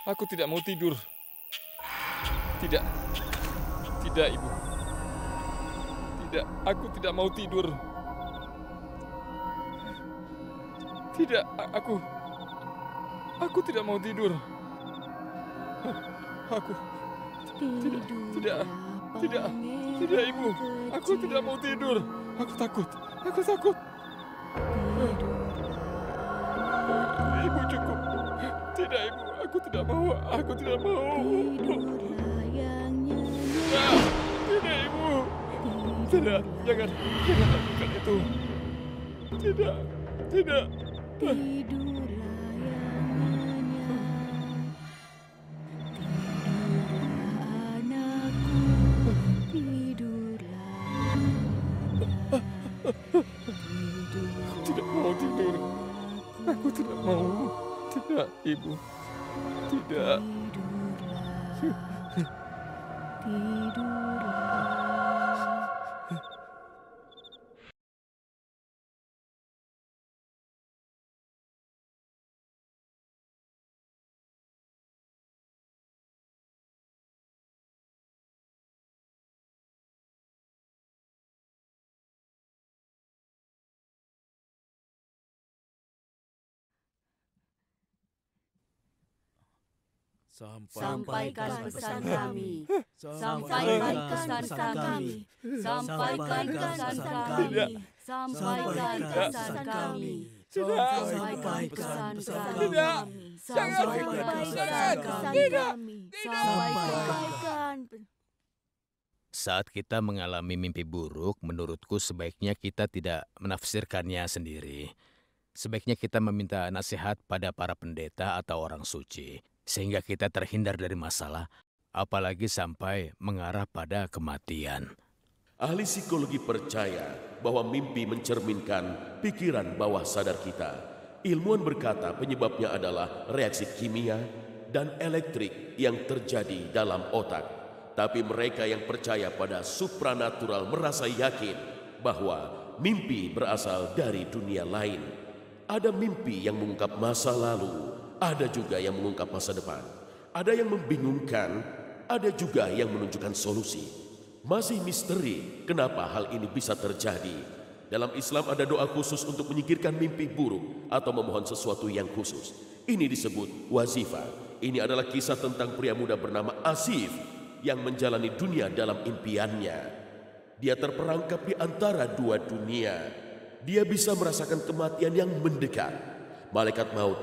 Aku tidak mau tidur. Tidak, tidak Ibu. Tidak, aku tidak mau tidur. Tidak, aku tidak mau tidur. Aku tidak, tidak, tidak, tidak Ibu. Aku tidak mau tidur. Aku takut, aku takut. Ibu cukup. Tidak Ibu, aku tidak mau, aku tidak mau. Tidak, tidak Ibu. Tidak, jangan lakukan itu. Tidak, tidak. Aku tidak mau tidur. Aku tidak mau. Tidak, Ibu. Tidak. Sampaikan pesan kami. Sampaikan pesan kami. Sampaikan pesan kami. Sampaikan pesan kami. Sampaikan pesan kami. Sampaikan pesan kami. Sampaikan. Saat kita mengalami mimpi buruk, menurutku sebaiknya kita tidak menafsirkannya sendiri. Sebaiknya kita meminta nasihat pada para pendeta atau orang suci, sehingga kita terhindar dari masalah, apalagi sampai mengarah pada kematian. Ahli psikologi percaya bahwa mimpi mencerminkan pikiran bawah sadar kita. Ilmuwan berkata penyebabnya adalah reaksi kimia dan elektrik yang terjadi dalam otak. Tapi mereka yang percaya pada supranatural merasa yakin bahwa mimpi berasal dari dunia lain. Ada mimpi yang mengungkap masa lalu, ada juga yang mengungkap masa depan. Ada yang membingungkan, ada juga yang menunjukkan solusi. Masih misteri kenapa hal ini bisa terjadi. Dalam Islam ada doa khusus untuk menyingkirkan mimpi buruk atau memohon sesuatu yang khusus. Ini disebut wazifah. Ini adalah kisah tentang pria muda bernama Asif yang menjalani dunia dalam impiannya. Dia terperangkap di antara dua dunia. Dia bisa merasakan kematian yang mendekat. Malaikat maut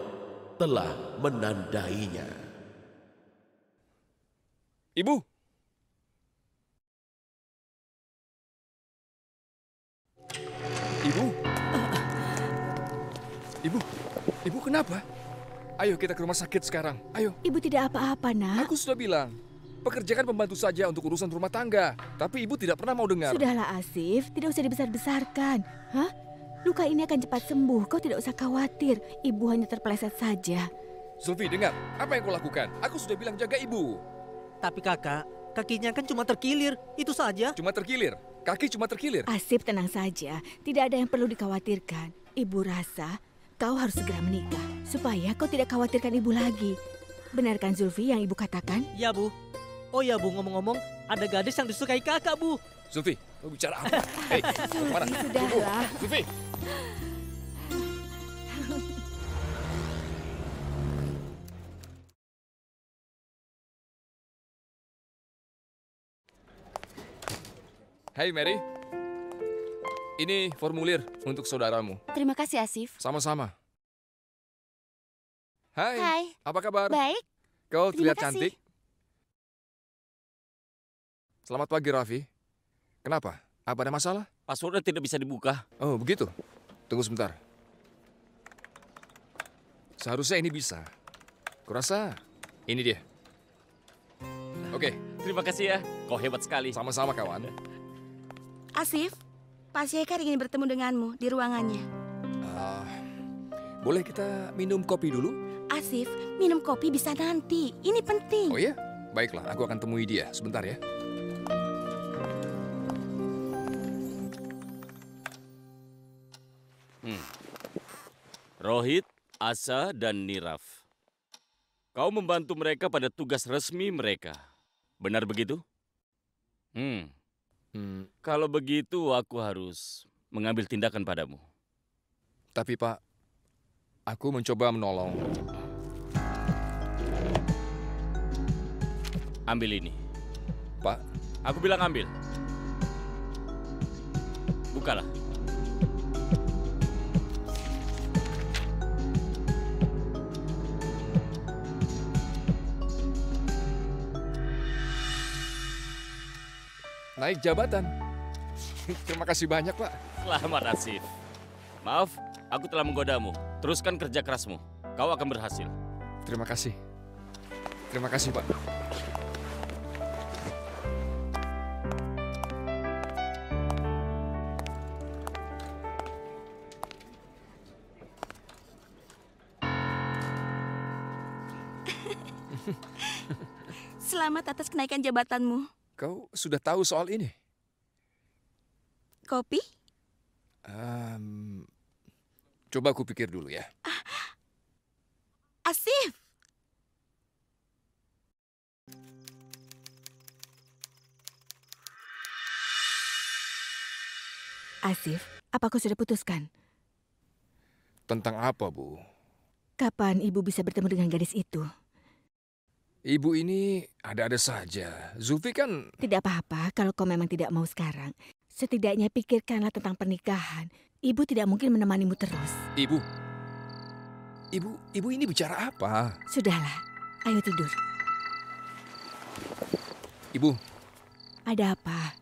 telah menandainya. Ibu. Ibu. Ibu kenapa? Ayo kita ke rumah sakit sekarang. Ayo. Ibu tidak apa-apa, Nak. Aku sudah bilang, pekerjakan pembantu saja untuk urusan rumah tangga. Tapi ibu tidak pernah mau dengar. Sudahlah, Asif. Tidak usah dibesar-besarkan. Hah? Luka ini akan cepat sembuh. Kau tidak usah khawatir. Ibu hanya terpeleset saja. Zulfi, dengar. Apa yang kau lakukan? Aku sudah bilang jaga ibu. Tapi kakak, kakinya kan cuma terkilir. Itu saja. Cuma terkilir. Kaki cuma terkilir. Asif, tenang saja. Tidak ada yang perlu dikhawatirkan. Ibu rasa kau harus segera menikah. Supaya kau tidak khawatirkan ibu lagi. Benarkan Zulfi yang ibu katakan? Ya, Bu. Oh ya, Bu, ngomong-ngomong, ada gadis yang disukai kakak, Bu. Zulfi, mau bicara apa? Hei, mana? Sudahlah. Zulfi. Hai Mary, ini formulir untuk saudaramu. Terima kasih, Asif. Sama-sama. Hai, Hai. apa kabar? Baik. Kau Terima terlihat kasih. cantik. Selamat pagi, Raffi. Kenapa? Apa ada masalah? Passwordnya tidak bisa dibuka. Oh, begitu. Tunggu sebentar. Seharusnya ini bisa. Kurasa ini dia. Oke, Terima kasih ya, kau hebat sekali. sama-sama kawan. Asif, Pak Syekar ingin bertemu denganmu di ruangannya. Boleh kita minum kopi dulu? Asif, minum kopi bisa nanti. Ini penting. Oh iya? Baiklah, aku akan temui dia. Sebentar ya. Rohit, Asa, dan Niraf. Kau membantu mereka pada tugas resmi mereka. Benar begitu? Kalau begitu aku harus mengambil tindakan padamu. Tapi Pak, aku mencoba menolong. Ambil ini. Pak, Aku bilang ambil. Bukalah. naik jabatan. Terima kasih banyak, Pak. Selamat, Asif. Maaf, aku telah menggodamu. Teruskan kerja kerasmu. Kau akan berhasil. Terima kasih. Terima kasih, Pak. Selamat atas kenaikan jabatanmu. Kau sudah tahu soal ini? Kopi? Coba aku pikir dulu ya. Asif! Asif, apa kau sudah putuskan? Tentang apa, Bu? Kapan ibu bisa bertemu dengan gadis itu? Ibu ini ada-ada saja. Zulfi kan... Tidak apa-apa kalau kau memang tidak mau sekarang. Setidaknya pikirkanlah tentang pernikahan. Ibu tidak mungkin menemanimu terus. Ibu ini bicara apa? Sudahlah, ayo tidur. Ibu, Ada apa?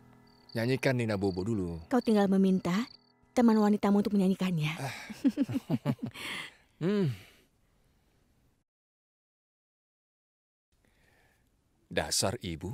nyanyikan Nina Bobo dulu. Kau tinggal meminta teman wanitamu untuk menyanyikannya. Dasar ibu.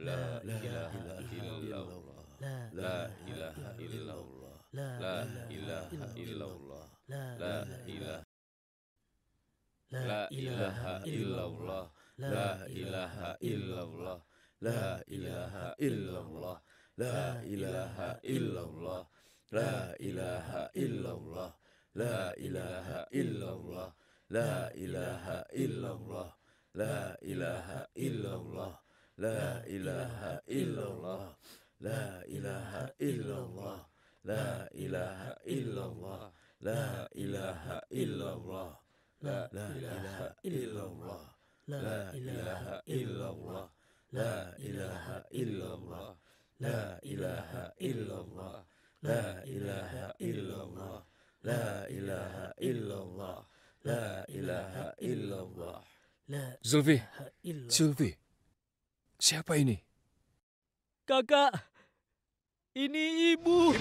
La ilaha illallah. La ilaha illallah. La ilaha illallah. La ilaha La ilaha illallah. La ilaha illallah. La ilaha illallah. La ilaha illallah. La ilaha illallah. La ilaha illallah. La ilaha illallah. La ilaha illallah. La ilaha illallah. La ilaha illallah. La ilaha illallah. La ilaha illallah. La ilaha illallah. La ilaha illallah. La ilaha illallah. La ilaha illallah. La ilaha illallah. La ilaha illallah. La ilaha illallah. Zulfi, Zulfi. Siapa ini? Kakak, ini ibu.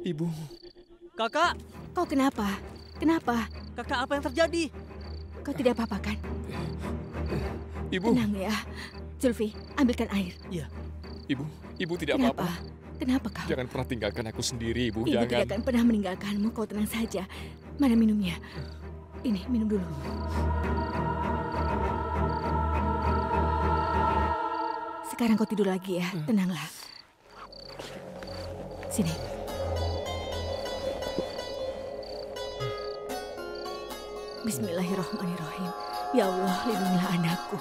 Ibu. Kakak, Kau kenapa? Kenapa? kakak apa yang terjadi? Kau tidak apa-apa kan? Ibu. Tenang ya. Zulfi, ambilkan air. Ibu tidak Kenapa? apa-apa. Kenapa kau? Jangan pernah tinggalkan aku sendiri, Ibu. Ibu tidak Jangan. akan pernah meninggalkanmu. Kau tenang saja. Mana minumnya? Ini, minum dulu. Sekarang kau tidur lagi ya. Tenanglah. Sini. Bismillahirrahmanirrahim. Ya Allah, lindungilah anakku.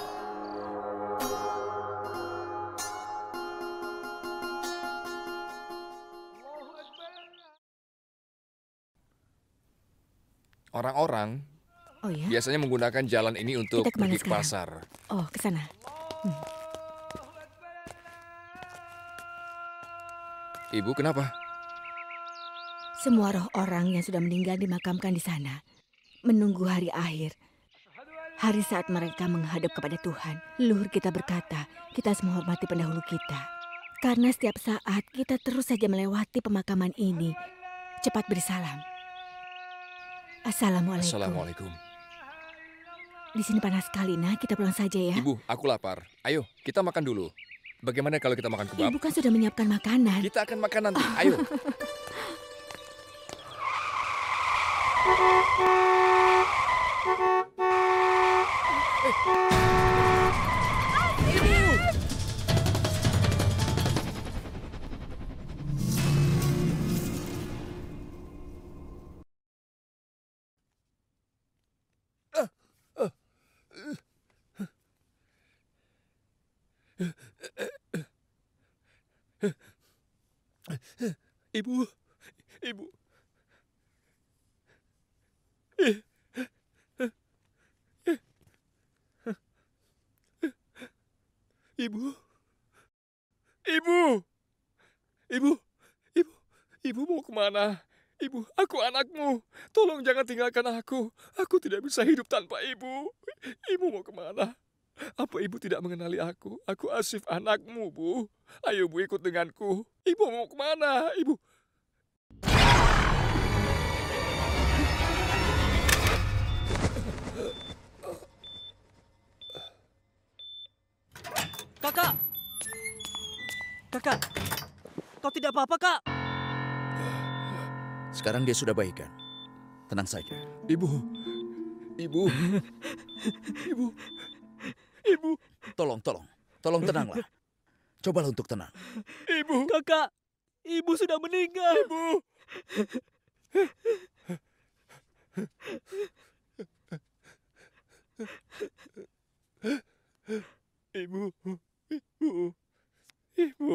Orang-orang Oh ya? biasanya menggunakan jalan ini untuk Kita kemana pergi ke sekarang? pasar. Oh, ke sana. Ibu, kenapa? Semua roh orang yang sudah meninggal dimakamkan di sana. Menunggu hari akhir. Hari saat mereka menghadap kepada Tuhan. Leluhur kita berkata, kita harus menghormati pendahulu kita. Karena setiap saat kita terus saja melewati pemakaman ini. Cepat beri salam. Assalamualaikum. Assalamualaikum. Di sini panas sekali, nah. Kita pulang saja ya. Ibu, aku lapar. Ayo, kita makan dulu. Bagaimana kalau kita makan kebab? Ibu kan sudah menyiapkan makanan. Kita akan makan nanti. Ayo. Ibu, ibu. Ibu. Ibu. Ibu. Ibu. Ibu mau kemana? Ibu, aku anakmu. Tolong jangan tinggalkan aku. Aku tidak bisa hidup tanpa ibu. Ibu mau kemana? Apa ibu tidak mengenali aku? Aku Asif, anakmu, Bu. Ayo, Bu, ikut denganku. Ibu mau kemana? Ibu. Kakak! Kakak! Kau tidak apa-apa, Kak? Sekarang dia sudah baik kan? Tenang saja. Ibu. Ibu. Ibu. Ibu. Tolong tenanglah. Cobalah untuk tenang. Ibu. Kakak! Ibu sudah meninggal. Ibu. Ibu. Ibu. Ibu.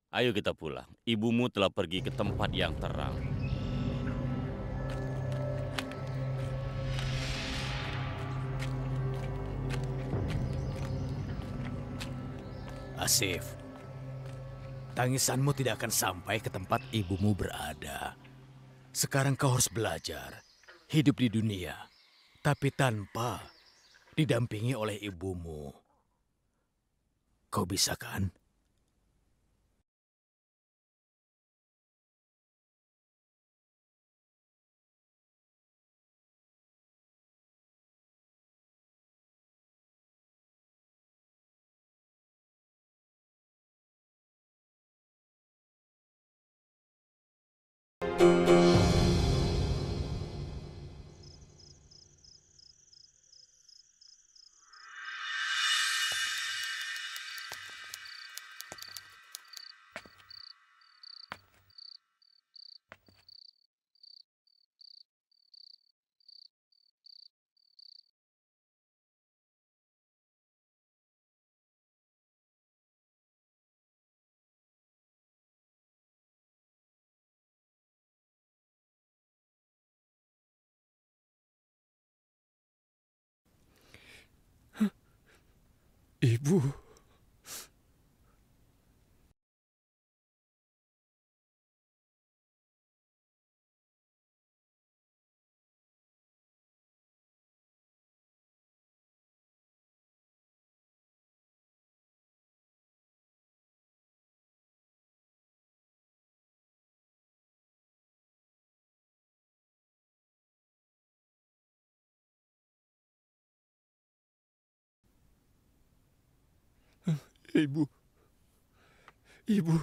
Ayo kita pulang. Ibumu telah pergi ke tempat yang terang. Asif, tangisanmu tidak akan sampai ke tempat ibumu berada. Sekarang kau harus belajar hidup di dunia, tapi tanpa didampingi oleh ibumu. Kau bisa kan? Ibu. Ibu. Ibu.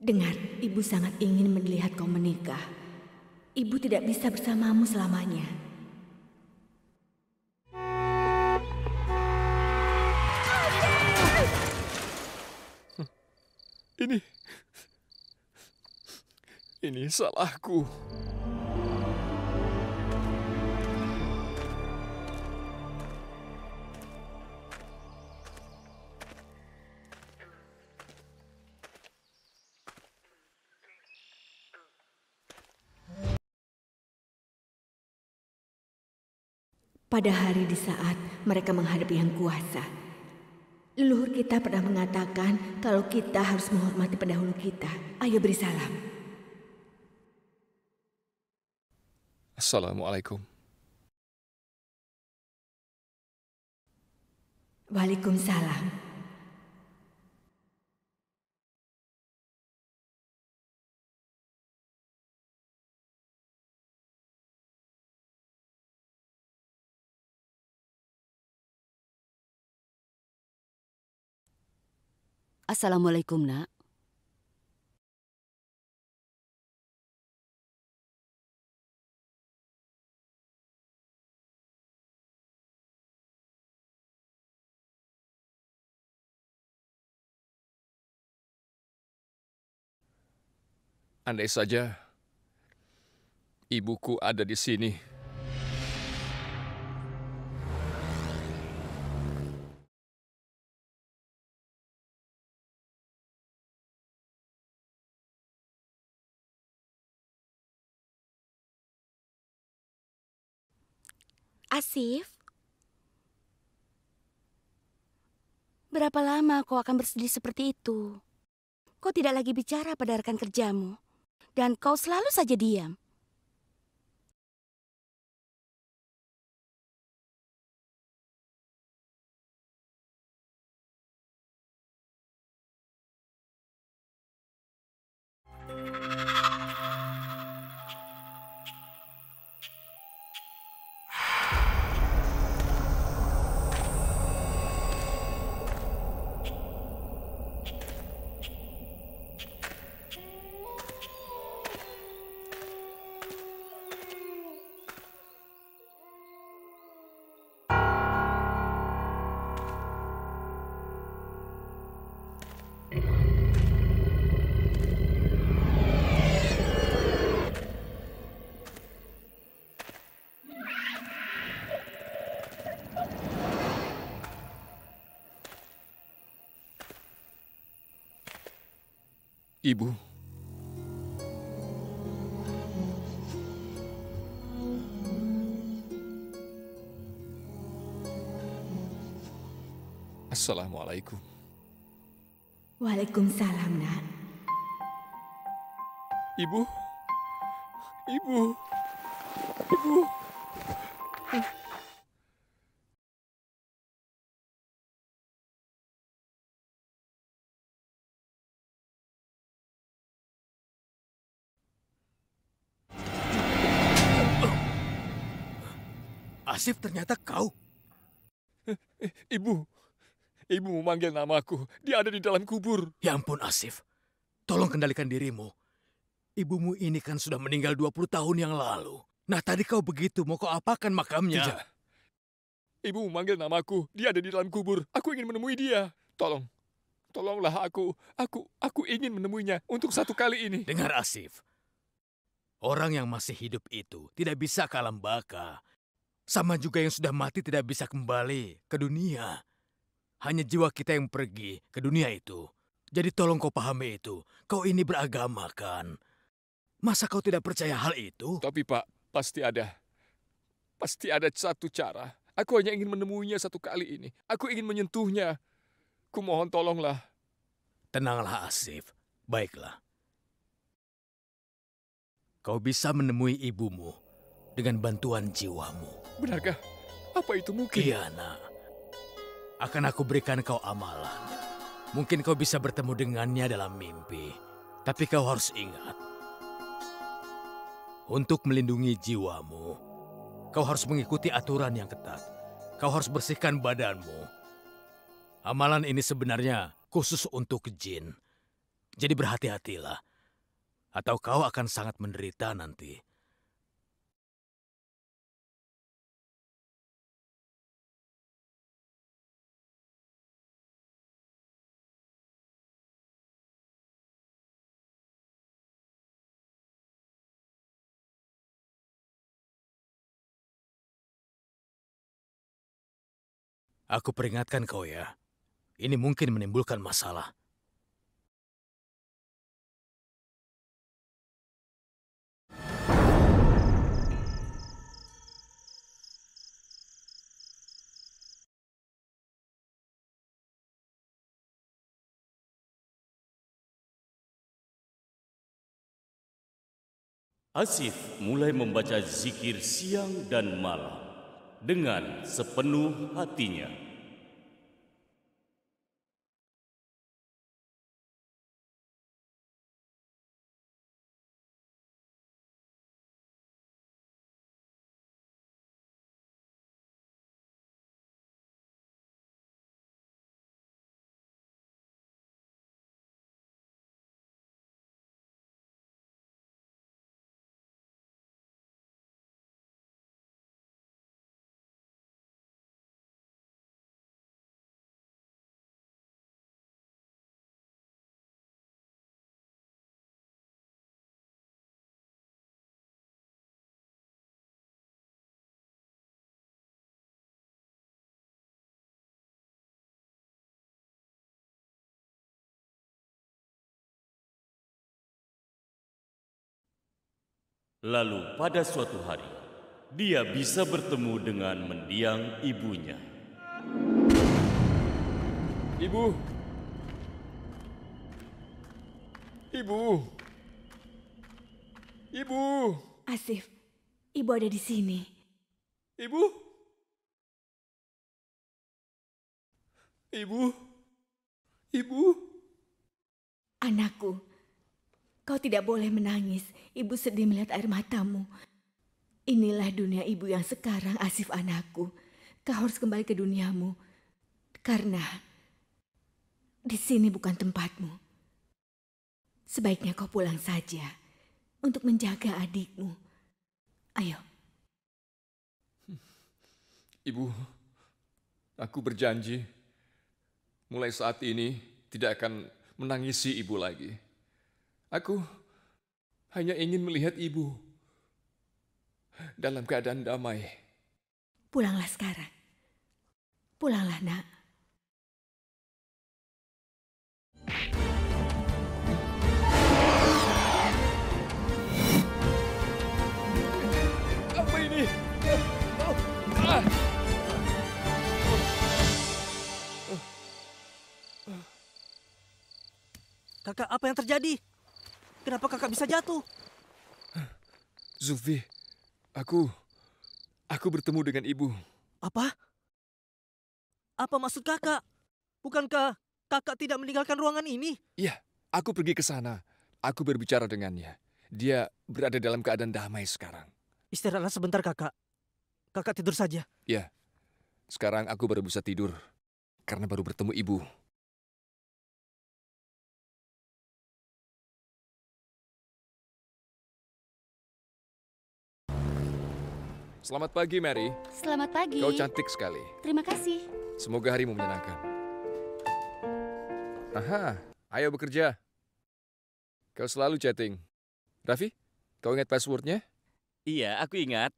Dengar, ibu sangat ingin melihat kau menikah. Ibu tidak bisa bersamamu selamanya. Ini salahku. Pada hari di saat mereka menghadapi yang kuasa, leluhur kita pernah mengatakan kalau kita harus menghormati pendahulu kita. Ayo beri salam. Assalamualaikum. Waalaikumsalam. Assalamualaikum, Nak. Andai saja ibuku ada di sini. Asif, berapa lama kau akan bersedih seperti itu? Kau tidak lagi bicara pada rekan kerjamu, dan kau selalu saja diam. Ibu. Assalamualaikum. Waalaikumsalam, Nak. Ibu. Ibu. Ibu. Asif, ternyata kau. Ibu. Ibu memanggil namaku. Dia ada di dalam kubur. Ya ampun, Asif. Tolong kendalikan dirimu. Ibumu ini kan sudah meninggal 20 tahun yang lalu. Nah, tadi kau begitu, mau kau apakan makamnya? Tidak. Ibu memanggil namaku. Dia ada di dalam kubur. Aku ingin menemui dia. Tolong. Tolonglah aku. Aku ingin menemuinya untuk satu kali ini. Dengar, Asif. Orang yang masih hidup itu tidak bisa ke alam baka. Sama juga yang sudah mati tidak bisa kembali ke dunia. Hanya jiwa kita yang pergi ke dunia itu. Jadi tolong kau pahami itu. Kau ini beragama kan? Masa kau tidak percaya hal itu? Tapi Pak, pasti ada. Pasti ada satu cara. Aku hanya ingin menemuinya satu kali ini. Aku ingin menyentuhnya. Kumohon tolonglah. Tenanglah Asif, baiklah. Kau bisa menemui ibumu dengan bantuan jiwamu. Benarkah? Apa itu mungkin? Iya, Nak. Akan aku berikan kau amalan. Mungkin kau bisa bertemu dengannya dalam mimpi. Tapi kau harus ingat, untuk melindungi jiwamu, kau harus mengikuti aturan yang ketat. Kau harus bersihkan badanmu. Amalan ini sebenarnya khusus untuk jin. Jadi berhati-hatilah, atau kau akan sangat menderita nanti. Aku peringatkan kau ya, ini mungkin menimbulkan masalah. Asif mulai membaca zikir siang dan malam dengan sepenuh hatinya. Lalu pada suatu hari, dia bisa bertemu dengan mendiang ibunya. Ibu. Ibu. Ibu. Asif, ibu ada di sini. Ibu. Ibu. Ibu. Anakku, kau tidak boleh menangis. Ibu sedih melihat air matamu. Inilah dunia ibu yang sekarang, Asif anakku. Kau harus kembali ke duniamu. Karena di sini bukan tempatmu. Sebaiknya kau pulang saja untuk menjaga adikmu. Ayo. Ibu, aku berjanji mulai saat ini tidak akan menangisi ibu lagi. Aku hanya ingin melihat ibu dalam keadaan damai. Pulanglah sekarang. Pulanglah, Nak. Apa ini? Kakak, apa yang terjadi? Kenapa kakak bisa jatuh? Zulfi, aku bertemu dengan ibu. Apa? Apa maksud kakak? Bukankah kakak tidak meninggalkan ruangan ini? Iya, aku pergi ke sana. Aku berbicara dengannya. Dia berada dalam keadaan damai sekarang. Istirahatlah sebentar kakak. Kakak tidur saja. Ya, sekarang aku baru bisa tidur karena baru bertemu ibu. Selamat pagi, Mary. Selamat pagi. Kau cantik sekali. Terima kasih. Semoga harimu menyenangkan. Aha, ayo bekerja. Kau selalu chatting. Raffi, kau ingat passwordnya? Iya, aku ingat.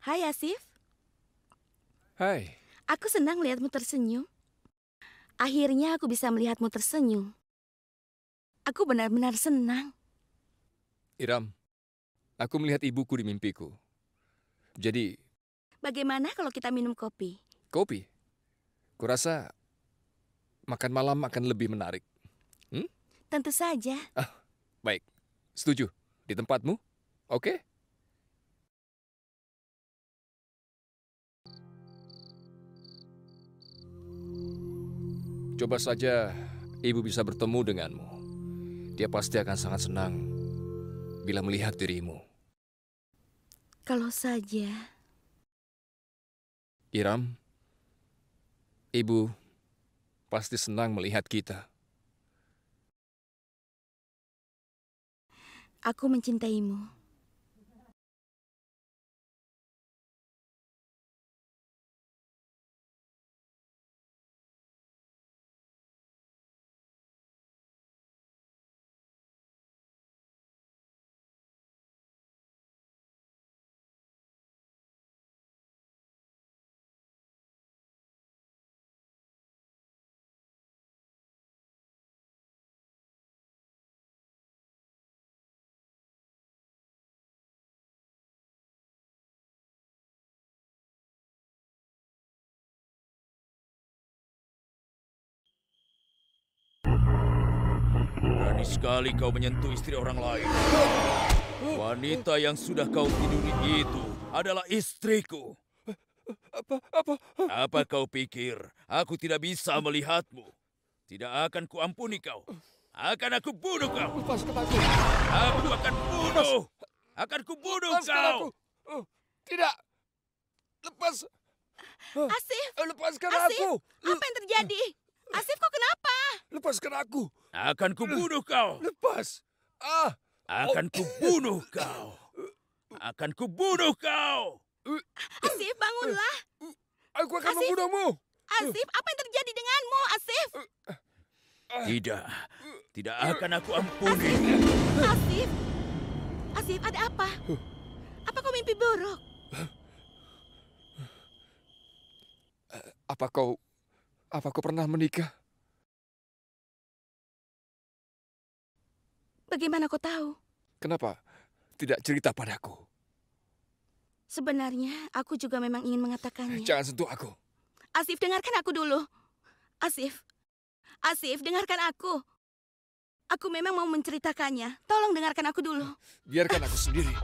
Hai Asif, Hai, aku senang melihatmu tersenyum. Akhirnya aku bisa melihatmu tersenyum. Aku benar-benar senang. Iram, aku melihat ibuku di mimpiku. Jadi, Bagaimana kalau kita minum kopi? kopi. Kurasa makan malam akan lebih menarik. Tentu saja. Baik, setuju. Di tempatmu? Oke? Coba saja ibu bisa bertemu denganmu. Dia pasti akan sangat senang bila melihat dirimu. Kalau saja. Iram, ibu pasti senang melihat kita. Aku mencintaimu. Berani sekali kau menyentuh istri orang lain. Wanita yang sudah kau tiduri itu adalah istriku. Apa kau pikir aku tidak bisa melihatmu? Tidak akan kuampuni kau. Akan aku bunuh kau. Lepaskan aku. Aku akan bunuh. Akan kubunuh Lepaskan kau. aku. Tidak. Lepas. Asif! Lepaskan Asif! aku. Apa yang terjadi? Asif, kok kenapa? Lepaskan aku. Akan kubunuh kau. Lepas. Akan kubunuh kau. Akan kubunuh kau. Asif, bangunlah. Aku akan Asif. membunuhmu. Asif, apa yang terjadi denganmu, Asif? Tidak. Tidak akan aku ampuni. Asif! Asif, ada apa? Apa kau mimpi buruk? Apa kau pernah menikah? Bagaimana kau tahu? Kenapa tidak cerita padaku? Sebenarnya aku juga memang ingin mengatakannya. Jangan sentuh aku. Asif, dengarkan aku dulu. Asif, dengarkan aku. Aku memang mau menceritakannya. Tolong dengarkan aku dulu. Biarkan aku sendiri.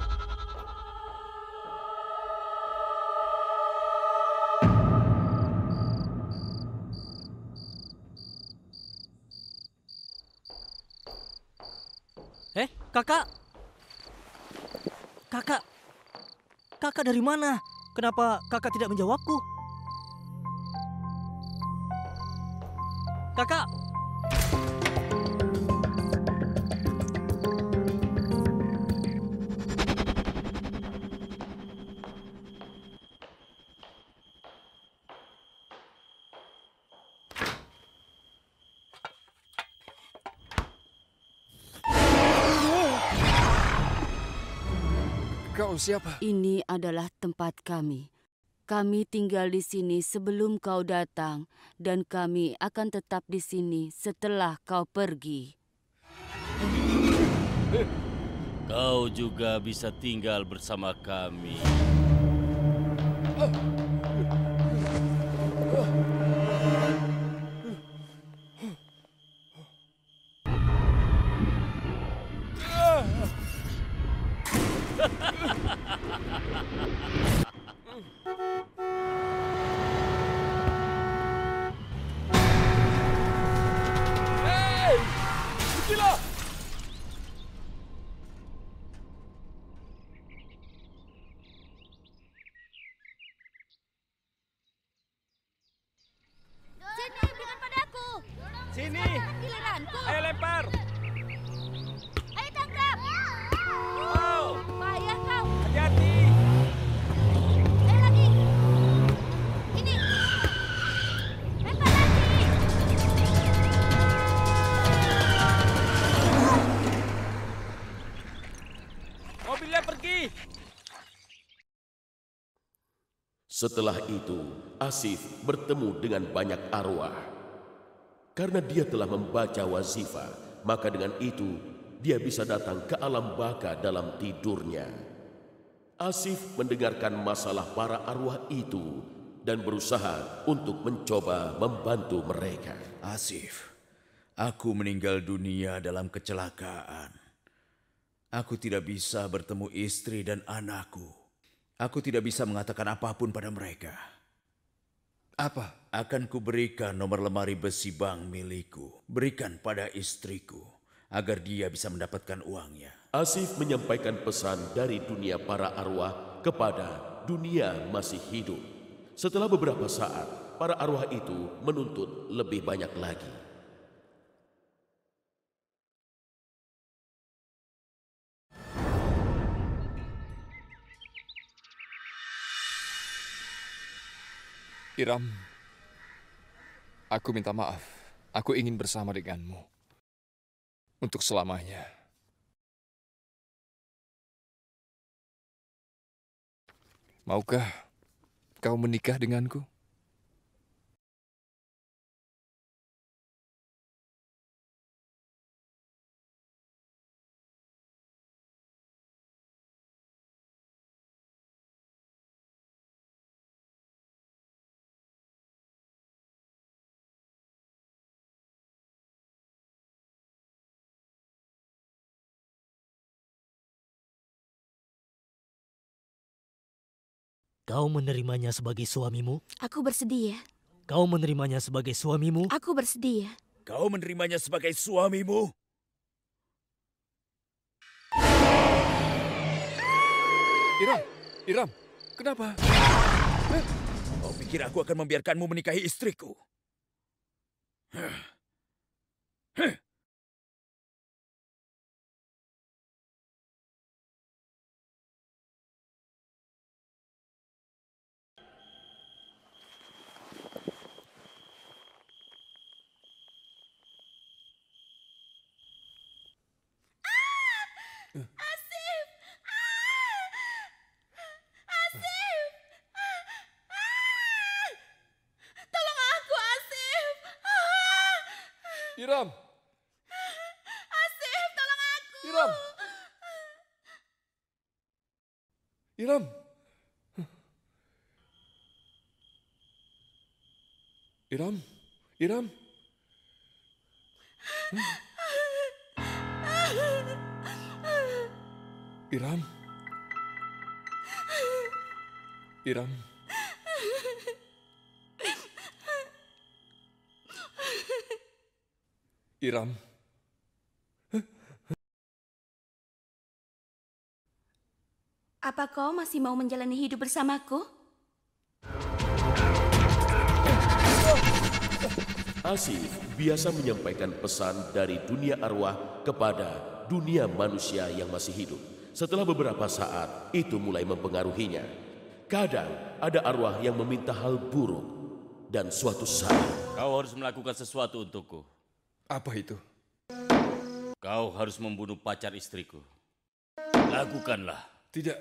Kakak! Kakak! Kakak dari mana? Kenapa kakak tidak menjawabku? Kakak! Kau siapa? Ini adalah tempat kami. Kami tinggal di sini sebelum kau datang, dan kami akan tetap di sini setelah kau pergi. Kau juga bisa tinggal bersama kami. Hei! Pergilah! Sini, berikan padaku. Sini! Giliranku. Ayo lempar! Ayo tangkap. Oh! Payah kau. Hati-hati! Ayo lagi. Ini. Lempar lagi. Mobilnya pergi! Setelah itu, Asif bertemu dengan banyak arwah. Karena dia telah membaca wazifah, maka dengan itu dia bisa datang ke alam baka dalam tidurnya. Asif mendengarkan masalah para arwah itu dan berusaha untuk mencoba membantu mereka. Asif, aku meninggal dunia dalam kecelakaan. Aku tidak bisa bertemu istri dan anakku. Aku tidak bisa mengatakan apapun pada mereka. Apa? Akan kuberikan nomor lemari besi bank milikku. Berikan pada istriku agar dia bisa mendapatkan uangnya. Asif menyampaikan pesan dari dunia para arwah kepada dunia masih hidup. Setelah beberapa saat, para arwah itu menuntut lebih banyak lagi. Iram, aku minta maaf. Aku ingin bersama denganmu untuk selamanya. Maukah kau menikah denganku? Kau menerimanya sebagai suamimu? Aku bersedia. Kau menerimanya sebagai suamimu? Aku bersedia. Kau menerimanya sebagai suamimu? Iram, kenapa? Kau pikir aku akan membiarkanmu menikahi istriku? Asif! Asif! Tolong aku, Asif! Iram! Asif, tolong aku! Iram! Iram! Iram! Iram! Iram! Iram! Iram! Apa kau masih mau menjalani hidup bersamaku? Asif biasa menyampaikan pesan dari dunia arwah kepada dunia manusia yang masih hidup. Setelah beberapa saat, itu mulai mempengaruhinya. Kadang ada arwah yang meminta hal buruk, dan suatu saat Kau harus melakukan sesuatu untukku. Apa itu? Kau harus membunuh pacar istriku. Lakukanlah. Tidak.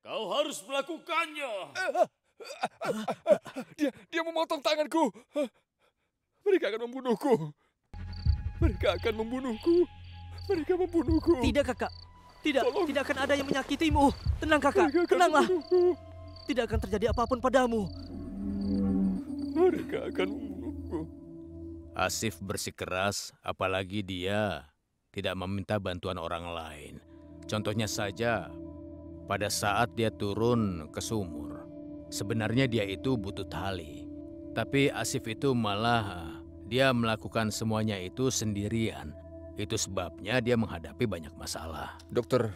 Kau harus melakukannya. Dia memotong tanganku. Mereka akan membunuhku. Mereka akan membunuhku. Mereka membunuhku. Tidak, kakak. Tidak, Tolong. tidak akan ada yang menyakitimu. Tenang, kakak. Mereka akan Tenanglah. membunuhku. Tidak akan terjadi apapun padamu. Mereka akan membunuhku. Asif bersikeras, apalagi dia tidak meminta bantuan orang lain. Contohnya saja, pada saat dia turun ke sumur, sebenarnya dia itu butuh tali. Tapi Asif itu malah dia melakukan semuanya itu sendirian. Itu sebabnya dia menghadapi banyak masalah. Dokter,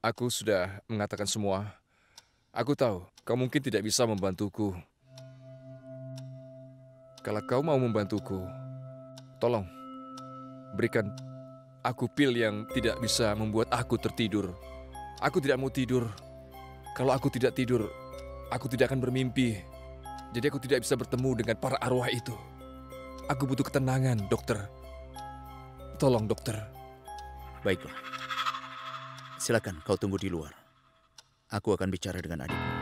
aku sudah mengatakan semua. Aku tahu kau mungkin tidak bisa membantuku. Kalau kau mau membantuku, tolong berikan aku pil yang tidak bisa membuat aku tertidur. Aku tidak mau tidur. Kalau aku tidak tidur, aku tidak akan bermimpi. Jadi aku tidak bisa bertemu dengan para arwah itu. Aku butuh ketenangan, dokter. Tolong, dokter. Baiklah. Silakan kau tunggu di luar. Aku akan bicara dengan adikmu.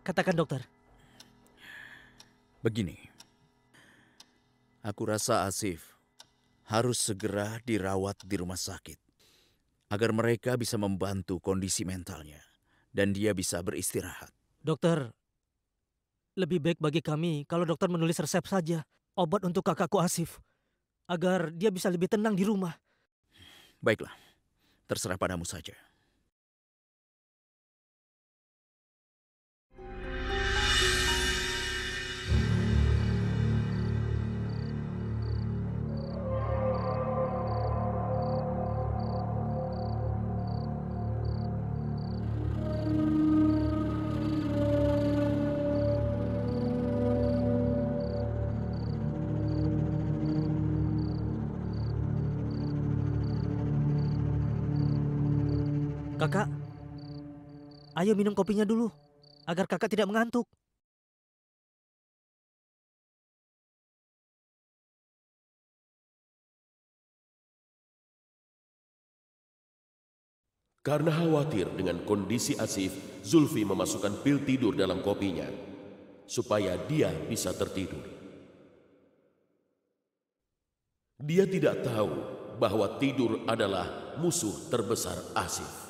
Katakan dokter. Begini, aku rasa Asif harus segera dirawat di rumah sakit agar mereka bisa membantu kondisi mentalnya dan dia bisa beristirahat. Dokter, lebih baik bagi kami kalau dokter menulis resep saja obat untuk kakakku Asif agar dia bisa lebih tenang di rumah. Baiklah, terserah padamu saja. Kakak, ayo minum kopinya dulu agar kakak tidak mengantuk. Karena khawatir dengan kondisi Asif, Zulfi memasukkan pil tidur dalam kopinya supaya dia bisa tertidur. Dia tidak tahu bahwa tidur adalah musuh terbesar Asif.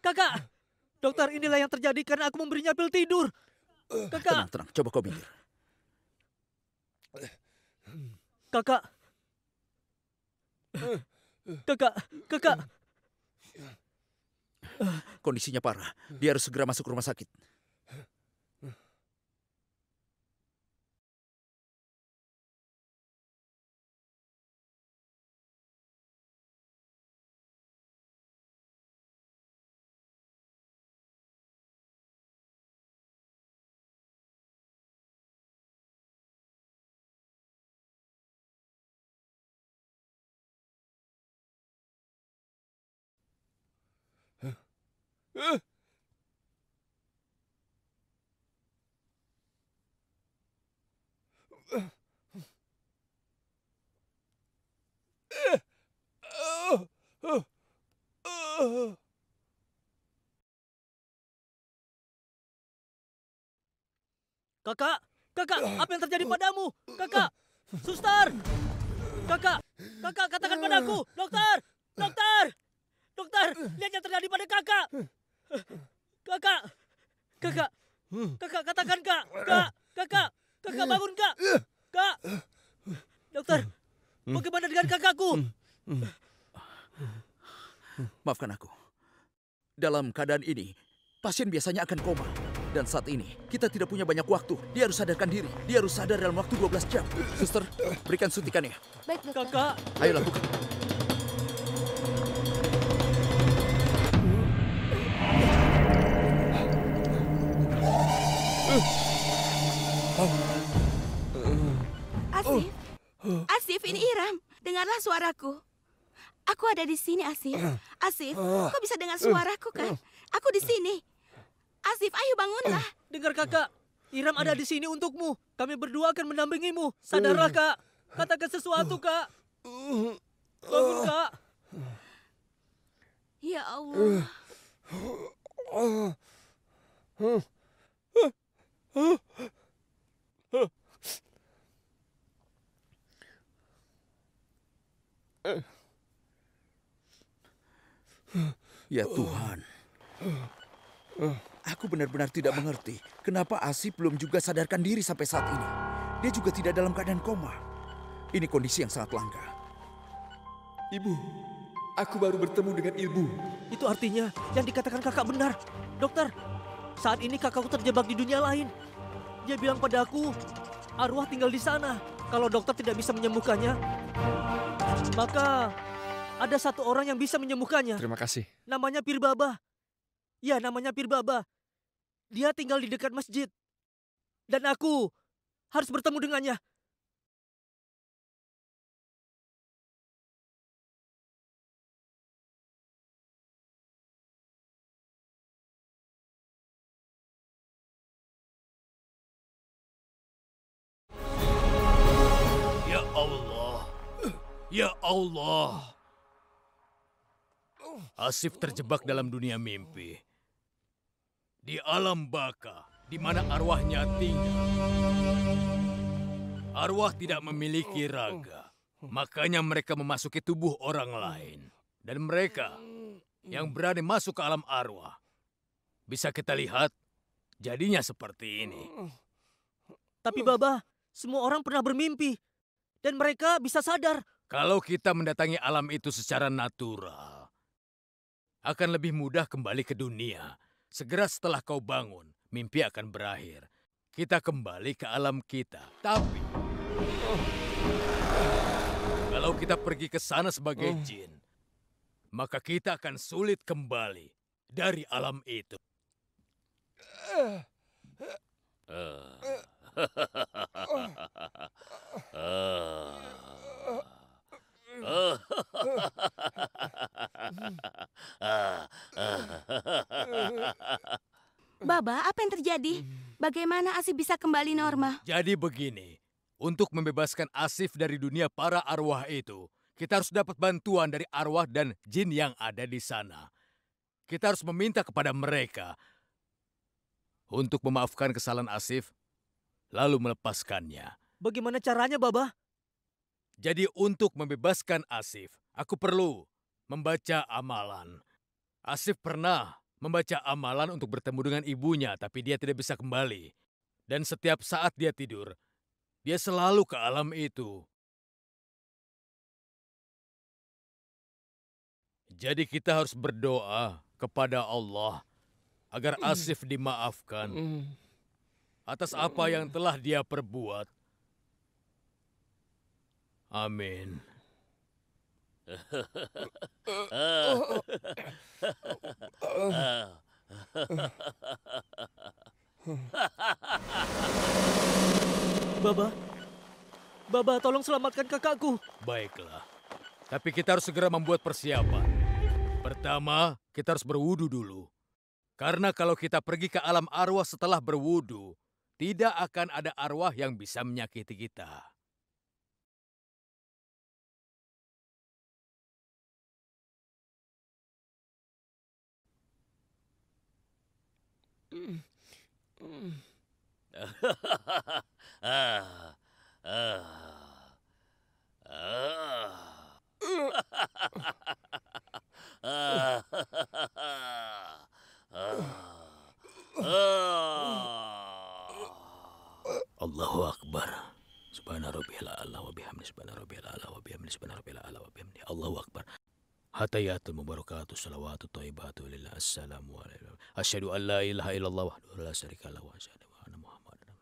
Kakak, dokter, inilah yang terjadi karena aku memberinya pil tidur. Kakak, Tenang, coba kau minggir. kakak, Kondisinya parah, dia harus segera masuk rumah sakit. kakak, apa yang terjadi padamu? Kakak, suster, kakak, katakan padaku, dokter, lihat yang terjadi pada kakak. Kakak, katakan kakak bangun kak, dokter, bagaimana dengan kakakku? Maafkan aku. Dalam keadaan ini, pasien biasanya akan koma. Dan saat ini, kita tidak punya banyak waktu. Dia harus sadarkan diri. Dia harus sadar dalam waktu 12 jam. Suster, berikan suntikannya. Baik, dokter. Kakak, Ayo lakukan. Asif, ini Iram. Dengarlah suaraku. Aku ada di sini, Asif. Asif, kau bisa dengar suaraku kan? Aku di sini. Asif, ayo bangunlah. dengar kakak. Iram ada di sini untukmu. Kami berdua akan mendampingimu. Sadarlah, Kak. Katakan sesuatu, Kak. Bangun, Kak. Ya Allah. Ya Tuhan. Aku benar-benar tidak mengerti kenapa Asif belum juga sadarkan diri sampai saat ini. Dia juga tidak dalam keadaan koma. Ini kondisi yang sangat langka. Ibu, aku baru bertemu dengan Ilmu. Itu artinya yang dikatakan kakak benar. Dokter, saat ini kakakku terjebak di dunia lain. Dia bilang padaku, arwah tinggal di sana. Kalau dokter tidak bisa menyembuhkannya, maka ada satu orang yang bisa menyembuhkannya. Terima kasih. Namanya Pir Baba. Ya, namanya Pir Baba. Dia tinggal di dekat masjid. Dan aku harus bertemu dengannya. Ya Allah. Ya Allah. Asif terjebak dalam dunia mimpi. Di alam baka, di mana arwahnya tinggal. Arwah tidak memiliki raga. Makanya mereka memasuki tubuh orang lain. Dan mereka yang berani masuk ke alam arwah. Bisa kita lihat, jadinya seperti ini. Tapi Baba, semua orang pernah bermimpi. Dan mereka bisa sadar. Kalau kita mendatangi alam itu secara natural, akan lebih mudah kembali ke dunia. Segera setelah kau bangun, mimpi akan berakhir. Kita kembali ke alam kita. Tapi, kalau kita pergi ke sana sebagai jin, maka kita akan sulit kembali dari alam itu. Baba, apa yang terjadi? Bagaimana Asif bisa kembali normal? Jadi begini, untuk membebaskan Asif dari dunia para arwah itu, kita harus dapat bantuan dari arwah dan jin yang ada di sana. Kita harus meminta kepada mereka untuk memaafkan kesalahan Asif, lalu melepaskannya. Bagaimana caranya, Baba? Jadi untuk membebaskan Asif, aku perlu membaca amalan. Asif pernah membaca amalan untuk bertemu dengan ibunya, tapi dia tidak bisa kembali. Dan setiap saat dia tidur, dia selalu ke alam itu. Jadi kita harus berdoa kepada Allah agar Asif dimaafkan atas apa yang telah dia perbuat. Amin. Baba, tolong selamatkan kakakku. Baiklah, tapi kita harus segera membuat persiapan. Pertama, kita harus berwudu dulu. Karena kalau kita pergi ke alam arwah setelah berwudu, tidak akan ada arwah yang bisa menyakiti kita. Allahu Akbar. Subhana rabbiyal a'la wa bihamdihi subhana rabbiyal a'la wa bihamdihi subhana rabbiyal a'la wa bihamdihi. Allahu Akbar. Hatayatul mubarakatuh salawatu thayyibatu lillah. Assalamu alaikum. Asyhadu an la ilaha illallah wahdahu la syarika lahu wa asyhadu anna Muhammadan.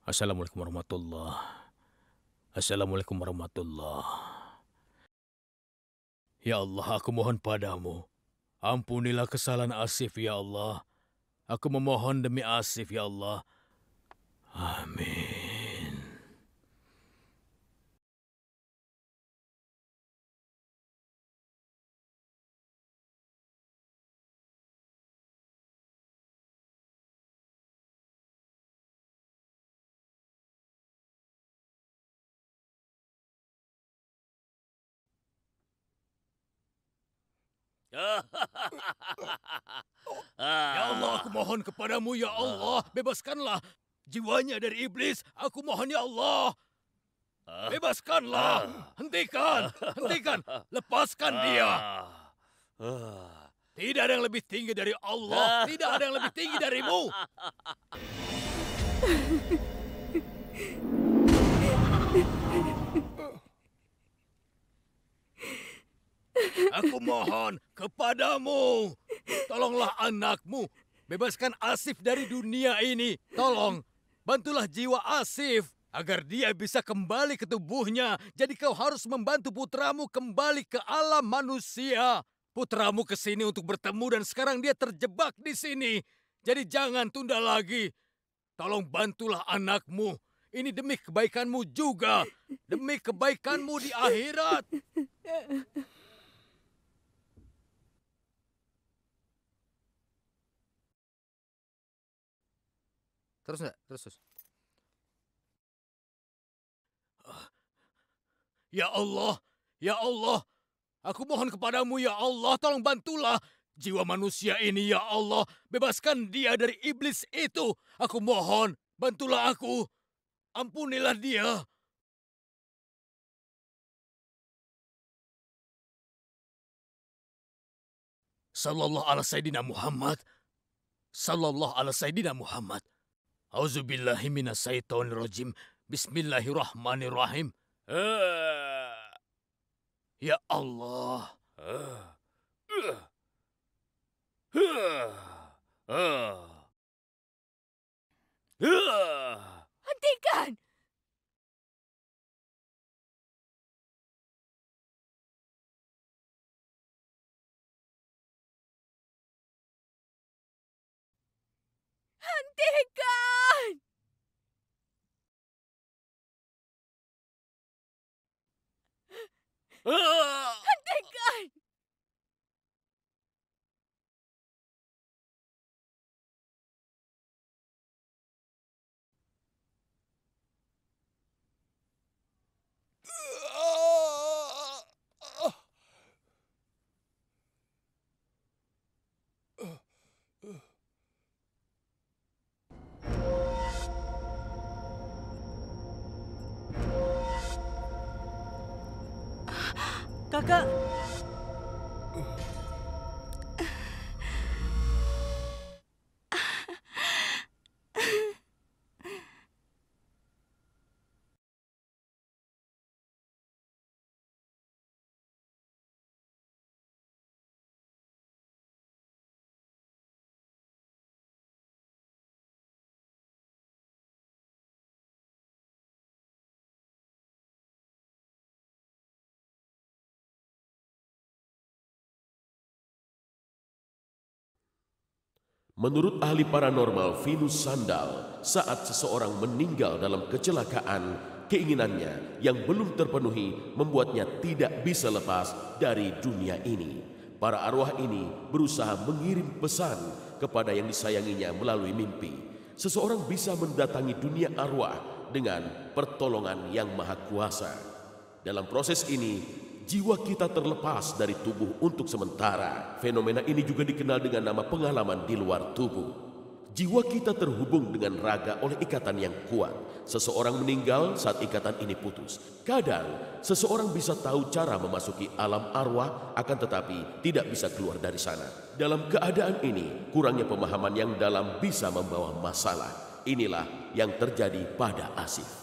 Assalamualaikum warahmatullahi. Assalamualaikum warahmatullahi. Ya Allah, aku mohon padamu. Ampunilah kesalahan Asif, ya Allah. Aku memohon demi Asif, ya Allah. Amin. Ya Allah, aku mohon kepadamu, ya Allah. Bebaskanlah jiwanya dari iblis. Aku mohon, ya Allah. Bebaskanlah. Hentikan. Lepaskan dia. Tidak ada yang lebih tinggi dari Allah. Tidak ada yang lebih tinggi darimu. Aku mohon kepadamu, tolonglah anakmu, bebaskan Asif dari dunia ini. Tolong, bantulah jiwa Asif agar dia bisa kembali ke tubuhnya. Jadi kau harus membantu putramu kembali ke alam manusia. Putramu ke sini untuk bertemu dan sekarang dia terjebak di sini. Jadi jangan tunda lagi. Tolong bantulah anakmu. Ini demi kebaikanmu juga. Demi kebaikanmu di akhirat. Terus enggak? Terus. Ya Allah, ya Allah. Aku mohon kepadamu ya Allah, tolong bantulah jiwa manusia ini ya Allah. Bebaskan dia dari iblis itu. Aku mohon, bantulah aku. Ampunilah dia. Sallallahu ala Sayyidina Muhammad. Sallallahu ala Sayyidina Muhammad. Auzubillahi minasyaitonirrajim. Bismillahirrahmanirrahim. Ya Allah. Hentikan! Hentikan! Hentikan! Kakak! Menurut ahli paranormal Venus Sandal, saat seseorang meninggal dalam kecelakaan, keinginannya yang belum terpenuhi membuatnya tidak bisa lepas dari dunia ini. Para arwah ini berusaha mengirim pesan kepada yang disayanginya melalui mimpi. Seseorang bisa mendatangi dunia arwah dengan pertolongan yang maha kuasa. Dalam proses ini, jiwa kita terlepas dari tubuh untuk sementara. Fenomena ini juga dikenal dengan nama pengalaman di luar tubuh. Jiwa kita terhubung dengan raga oleh ikatan yang kuat. Seseorang meninggal saat ikatan ini putus. Kadang, seseorang bisa tahu cara memasuki alam arwah, akan tetapi tidak bisa keluar dari sana. Dalam keadaan ini, kurangnya pemahaman yang dalam bisa membawa masalah. Inilah yang terjadi pada Asif.